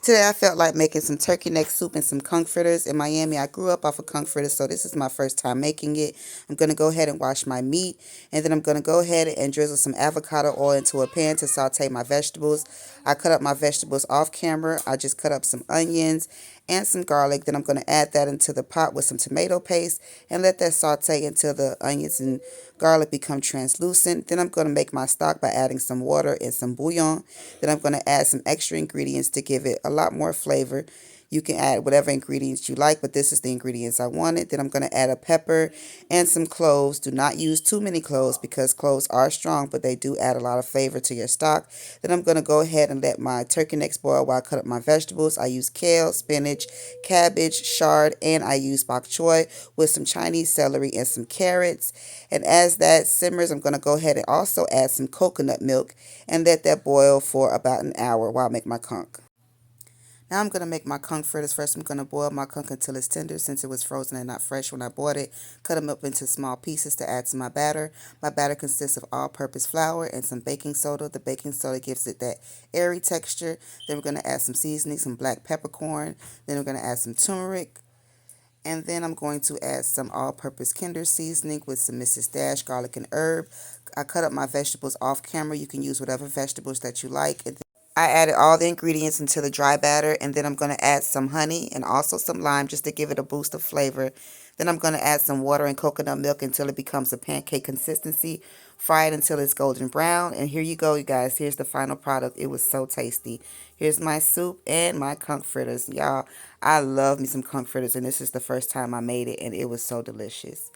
Today I felt like making some turkey neck soup and some conch fritters. In Miami, I grew up off of conch fritters, so this is my first time making it. I'm going to go ahead and wash my meat, and then I'm going to go ahead and drizzle some avocado oil into a pan to saute my vegetables. I cut up my vegetables off camera. I just cut up some onions and some garlic. Then I'm going to add that into the pot with some tomato paste and let that saute until the onions and garlic become translucent. Then I'm going to make my stock by adding some water and some bouillon. Then I'm going to add some extra ingredients to give it a lot more flavor. You can add whatever ingredients you like, but this is the ingredients I wanted. Then I'm going to add a pepper and some cloves. Do not use too many cloves because cloves are strong, but they do add a lot of flavor to your stock. Then I'm going to go ahead and let my turkey necks boil while I cut up my vegetables. I use kale, spinach, cabbage, chard, and I use bok choy with some Chinese celery and some carrots. And as that simmers, I'm going to go ahead and also add some coconut milk and let that boil for about an hour while I make my conch. Now I'm going to make my conch fritters. First, I'm going to boil my conch until it's tender since it was frozen and not fresh when I bought it. Cut them up into small pieces to add to my batter. My batter consists of all-purpose flour and some baking soda. The baking soda gives it that airy texture. Then we're going to add some seasoning, some black peppercorn. Then we're going to add some turmeric. And then I'm going to add some all-purpose Kinder seasoning with some Mrs. Dash garlic and herb. I cut up my vegetables off camera. You can use whatever vegetables that you like. I added all the ingredients into the dry batter, and then I'm going to add some honey and also some lime just to give it a boost of flavor. Then I'm going to add some water and coconut milk until it becomes a pancake consistency. Fry it until it's golden brown. And here you go, you guys. Here's the final product. It was so tasty. Here's my soup and my conch fritters. Y'all, I love me some conch fritters, and this is the first time I made it, and it was so delicious.